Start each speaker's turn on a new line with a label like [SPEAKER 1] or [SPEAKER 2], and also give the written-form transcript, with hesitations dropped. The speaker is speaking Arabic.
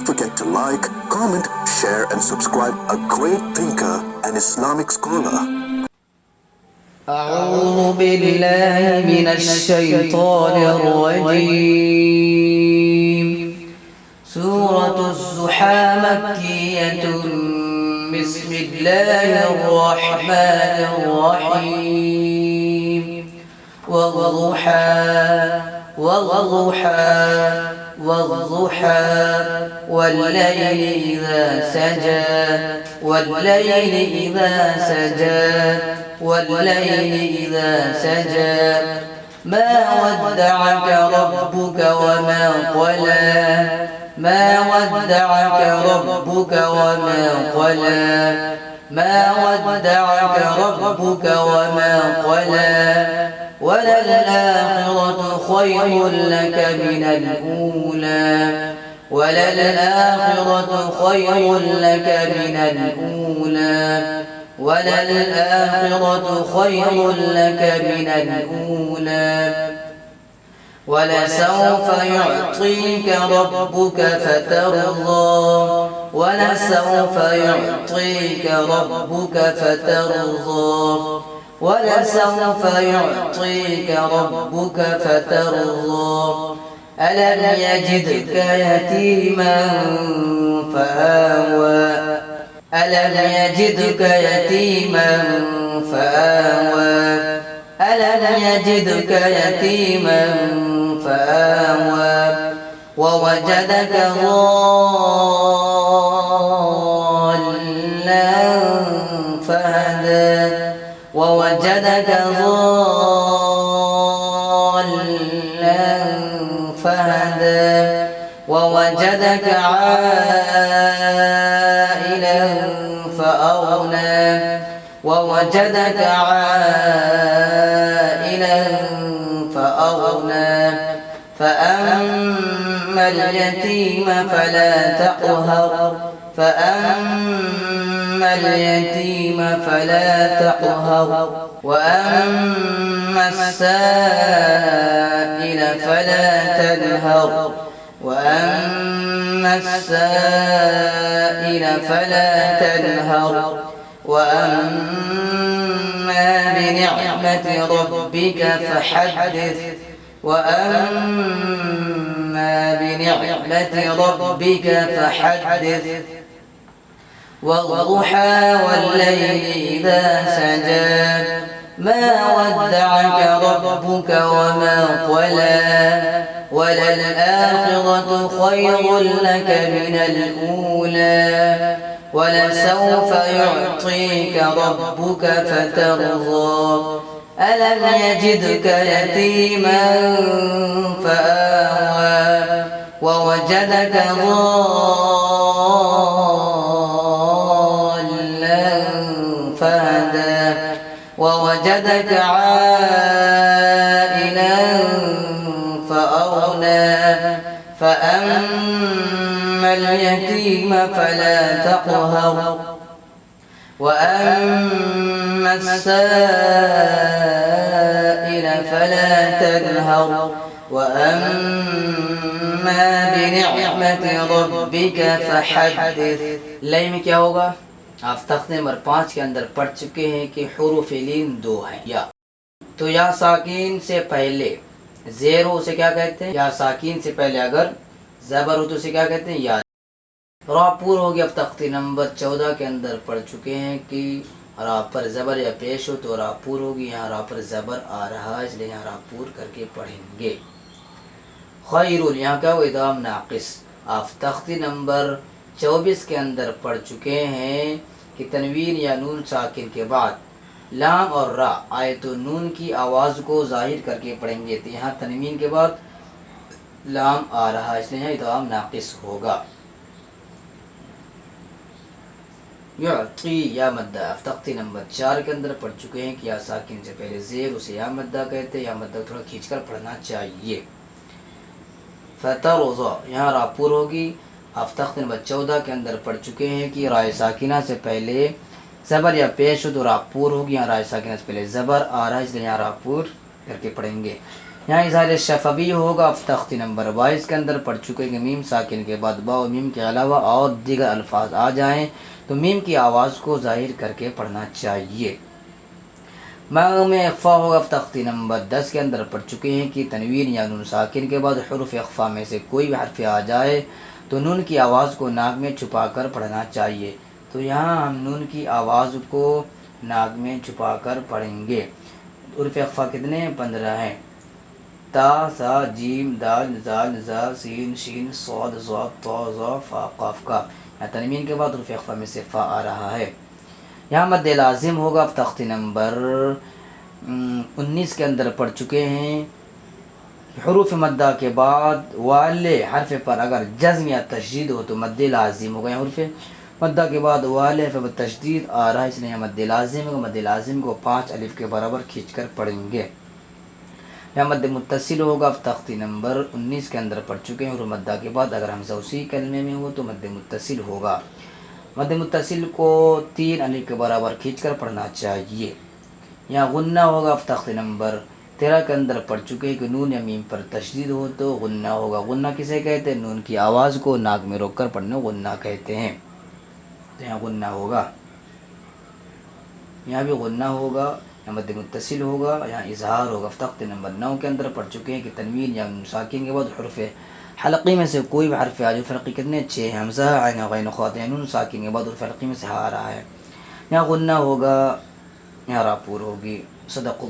[SPEAKER 1] forget to like, comment, share and subscribe. A great thinker and Islamic scholar.
[SPEAKER 2] أعوذ بالله من الشيطان الرجيم. سورة الضحى مكية. بسم الله الرحمن الرحيم. والضحى والضحى والضحى والليل إذا سجى والليل إذا سجى والليل إذا سجى ما ودعك ربك وما قلى ما ودعك ربك وما قلى ما ودعك ربك وما قلى وللآخرة خير لك من الأولى وللآخرة خير لك من الأولى وللآخرة خير لك من الأولى ولسوف يعطيك ربك فترضى ولسوف يعطيك ربك فترضى ولسوف يعطيك ربك فترضى ألم يجدك يتيما فآوى ألم يجدك يتيما فآوى ألم يجدك يتيما فآوى ووجدك ضالا فهدى ووجدك ضالا فهدى ووجدك عائلا فأغنى ووجدك عائلا فأغنى فأما اليتيم فلا تقهر فأما اليتيم فلا تقهر وأما السائل فلا تنهر وأما السائل فلا تنهر وأما بنعمة ربك فحدث وأما بنعمة ربك فحدث والضحى والليل إذا سجى ما ودعك ربك وما قلى وللآخرة خير لك من الأولى ولسوف يعطيك ربك فترضى ألم يجدك يتيما فآوى ووجدك ضالا فهدى ووجدك عائلا فأغنى فأما اليتيم فلا تقهر وأما السائل فلا تنهر وأما بنعمة ربك فحدث लय में क्या होगा? आप तख्ते नंबर 5 के अंदर पढ़ चुके हैं कि हुरूफ लीन 2 हैं या तो या साकिन से पहले जेर हो उसे क्या कहते हैं? या साकिन से पहले अगर ज़बर हो तो उसे क्या कहते हैं? या रा पूर हो गया। अब तख्ती नंबर 14 के अंदर पढ़ चुके हैं कि रा पर ज़बर या पेश हो तो रा पूर होगी। यहाँ रा पर ज़बर आ रहा है इसलिए यहाँ रा पूर करके पढ़ेंगे। खैरुल यहाँ क्या हो? इदाम नाक़िस। आप तख्ती नंबर 24 के अंदर पढ़ चुके हैं कि तनवीन या नून साकिन के बाद लाम और रा आए तो नून की आवाज़ को जाहिर करके पढ़ेंगे। तो यहाँ तनवीन के बाद लाम आ रहा है इसलिए यहाँ इदाम नाक़िस होगा। या मद्दा तख्ती नंबर 4 के अंदर पढ़ चुके हैं कि या साकिन से पहले जेर उसे या मद्दा कहते हैं। या मद्दा थोड़ा खींचकर पढ़ना चाहिए। फतरज़ा यहाँ रा पूर होगी। आप तख्ती नंबर 14 के अंदर पढ़ चुके हैं कि राय साकिना से पहले ज़बर या पेश हो तो रा पूर होगी। यहाँ राय साकिना से पहले ज़बर आ रहा है इसलिए यहाँ रा पूर करके पढ़ेंगे। یہاں اظہار شفوی ہوگا، آپ تختی نمبر 22 کے اندر پڑھ چکے کہ میم ساکن کے بعد با و میم کے علاوہ اور دیگر الفاظ آ جائیں تو میم کی آواز کو ظاہر کر کے پڑھنا چاہیے۔ مقام اخفا ہوگا، آپ تختی نمبر 10 کے اندر پڑھ چکے ہیں کہ تنوین یا نون ساکن کے بعد حروف اخفا میں سے کوئی بھی حرف آ جائے تو نون کی آواز کو ناک میں چھپا کر پڑھنا چاہیے۔ تو یہاں ہم نون کی آواز کو ناک میں چھپا کر پڑھیں گے۔ حروف اخفا کتنے ہیں؟ 15 ہیں۔ تا، سا، جیم، دال، زال، زا، سین، شین، صاد، ضاد، طا، ظا، فا، قاف، کاف۔ یہاں تنوین کے بعد حروف اخفا میں سے فا آ رہا ہے۔ یہاں مد لازم ہوگا، اب تختی نمبر 19 کے اندر پڑھ چکے ہیں حروف مدہ کے بعد والے حرف پر اگر جزم یا تشدید ہو تو مد لازم ہوگا۔ حروف مدہ کے بعد والے حرف پر تشدید آ رہا ہے، اس لیے مد لازم ہوگا۔ مد لازم کو 5 الف کے برابر کھینچ کر پڑھیں گے۔ یہاں مد متصل ہوگا، اب تختی نمبر 19 کے اندر پڑھ چکے ہیں حروف مدہ کے بعد اگر حمزہ اسی کلمے میں ہو تو مد متصل ہوگا۔ مد متصل کو 3 الف کے برابر کھینچ کر پڑھنا چاہیے۔ یہاں غنہ ہوگا، اب تختی نمبر 13 کے اندر پڑھ چکے ہیں کہ نون یا میم پر تشدید ہو تو غنہ ہوگا۔ غنہ کسے کہتے ہیں؟ نون کی آواز کو ناک میں روک کر پڑھنے غنہ کہتے ہیں۔ تو یہاں غنہ ہوگا، یہاں بھی غنہ ہوگا، یہاں مد متصل ہوگا، یہاں اظہار ہوگا۔ تختی نمبر 9 کے اندر پڑھ چکے ہیں کہ تنوین یا نون ساکن کے بعد حرف حلقی میں سے کوئی بھی حرف آ جو فرقی کتنے 6 ہیں، حمزہ، عین، غین، خاء، نون ساکن کے بعد حرف حلقی میں سے ہا آ رہا ہے۔ یہاں غنہ ہوگا، یہاں را پور ہوگی۔ صدق